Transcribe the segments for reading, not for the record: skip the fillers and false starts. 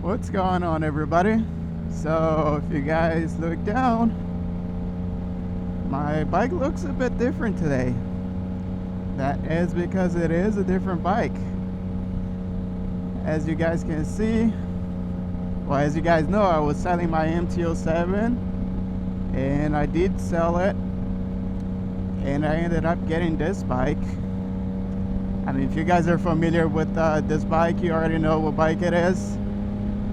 What's going on, everybody? So if you guys look down, my bike looks a bit different today. That is because it is a different bike. As you guys can see, well, as you guys know, I was selling my MT-07 and I did sell it, and I ended up getting this bike. I mean, if you guys are familiar with this bike, you already know what bike it is,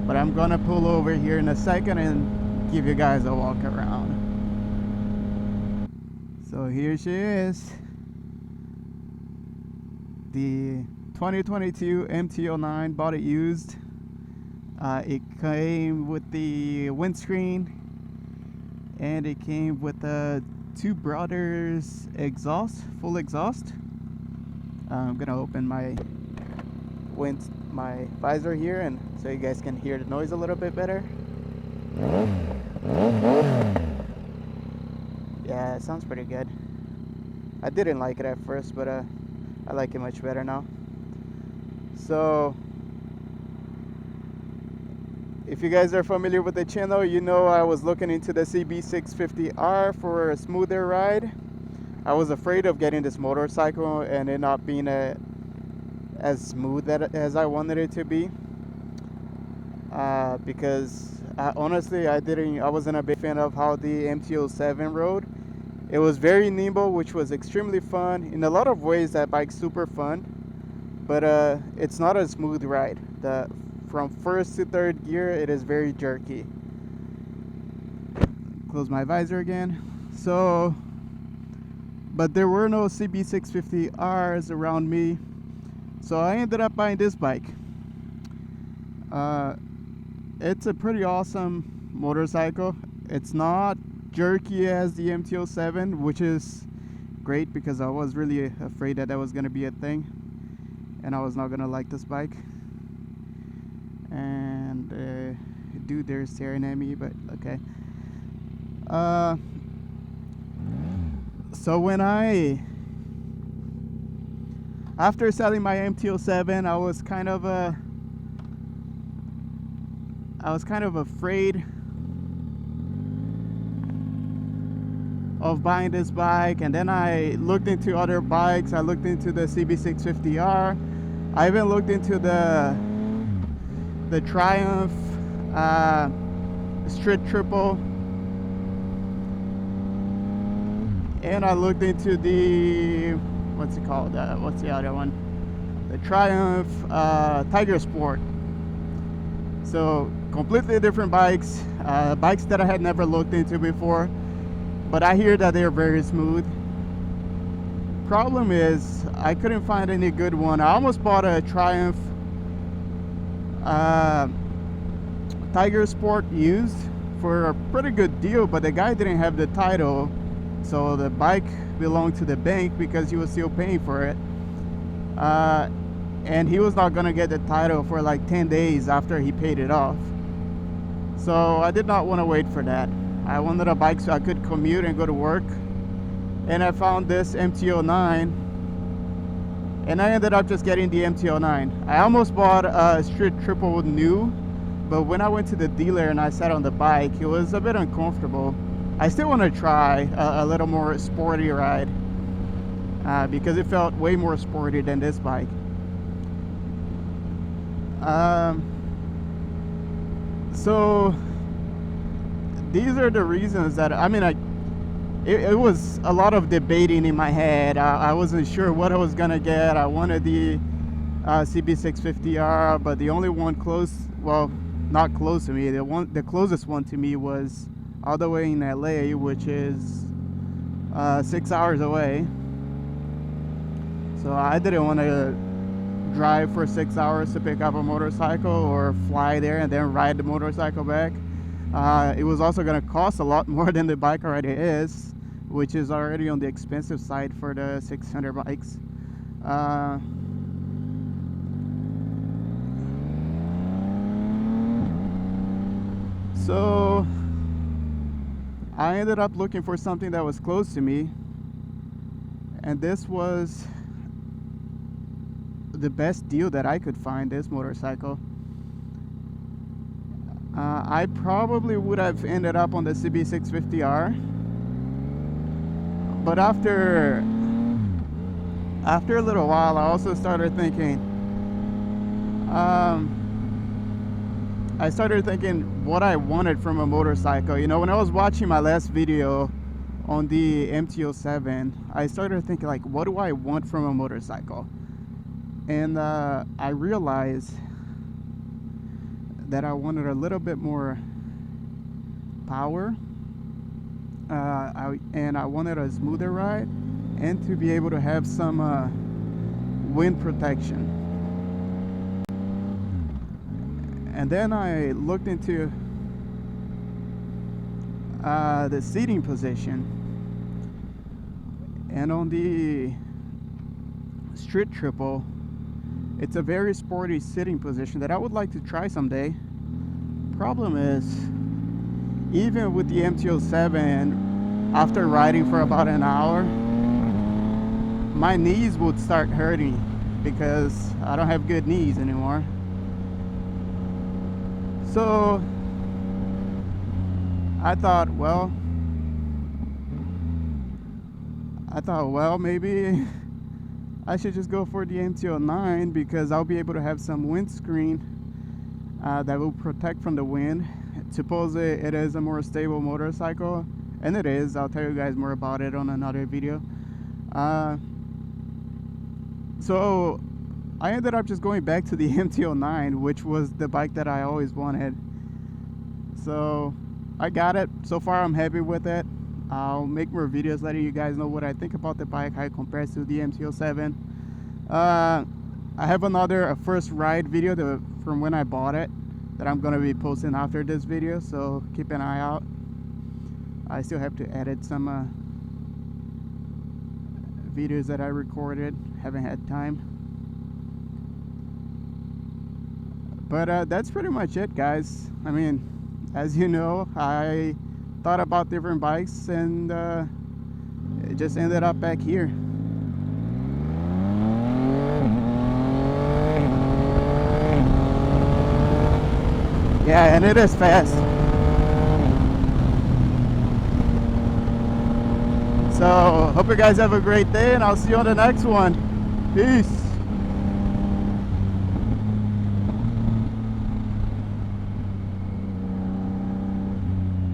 but I'm gonna pull over here in a second and give you guys a walk around. So here she is, the 2022 MT-09, bought it used. It came with the windscreen, and it came with the Two Brothers exhaust, full exhaust. I'm gonna open my visor here, and so you guys can hear the noise a little bit better. Yeah, it sounds pretty good. I didn't like it at first, but I like it much better now. So if you guys are familiar with the channel, you know I was looking into the CB650R for a smoother ride. I was afraid of getting this motorcycle and it not being as smooth as I wanted it to be, because honestly I wasn't a big fan of how the MT-07 rode. It was very nimble, which was extremely fun. In a lot of ways that bike's super fun, but it's not a smooth ride. From first to third gear, it is very jerky. Close my visor again. So, but there were no CB650Rs around me, so I ended up buying this bike. It's a pretty awesome motorcycle. It's not jerky as the MT-07, which is great because I was really afraid that was going to be a thing and I was not going to like this bike. And dude, they're staring at me, but okay. So after selling my MT-07, I was kind of afraid of buying this bike, and then I looked into other bikes. I looked into the CB650R. I even looked into the Triumph Street Triple, and I looked into the what's the other one, the Triumph Tiger Sport. So completely different bikes, bikes that I had never looked into before, but I hear that they're very smooth. Problem is, I couldn't find any good one. I almost bought a Triumph Tiger Sport used for a pretty good deal, but the guy didn't have the title, so the bike belonged to the bank because he was still paying for it, and he was not gonna get the title for like 10 days after he paid it off. So I did not want to wait for that. I wanted a bike so I could commute and go to work, and I found this MT-09, and I ended up just getting the MT-09. I almost bought a Street Triple new, but when I went to the dealer and I sat on the bike, it was a bit uncomfortable. I still want to try a little more sporty ride, because it felt way more sporty than this bike. So these are the reasons that, I mean, it was a lot of debating in my head. I wasn't sure what I was gonna get. I wanted the CB650R, but the only one not close to me, the closest one to me was all the way in LA, which is 6 hours away. So I didn't want to drive for 6 hours to pick up a motorcycle, or fly there and then ride the motorcycle back. It was also going to cost a lot more than the bike already is, which is already on the expensive side for the 600 bikes. So I ended up looking for something that was close to me, and this was the best deal that I could find, this motorcycle. I probably would have ended up on the CB650R, but after a little while, I also started thinking, what I wanted from a motorcycle. You know, when I was watching my last video on the MT-07, I started thinking, like, what do I want from a motorcycle? And I realized that I wanted a little bit more power, and I wanted a smoother ride, and to be able to have some wind protection. And then I looked into the seating position, and on the Street Triple, it's a very sporty sitting position that I would like to try someday. Problem is, even with the MT-07, after riding for about an hour, my knees would start hurting because I don't have good knees anymore. So I thought, well, maybe I should just go for the MT-09 because I'll be able to have some windscreen that will protect from the wind. Suppose it is a more stable motorcycle, and it is. I'll tell you guys more about it on another video. So I ended up just going back to the MT-09, which was the bike that I always wanted. So I got it. So far I'm happy with it. I'll make more videos letting you guys know what I think about the bike, how it compares to the MT-07. I have another first ride video from when I bought it that I'm gonna be posting after this video, so keep an eye out. I still have to edit some videos that I recorded, haven't had time. But that's pretty much it, guys. I mean, as you know, I thought about different bikes, and it just ended up back here. Yeah, and it is fast. So hope you guys have a great day, and I'll see you on the next one. Peace.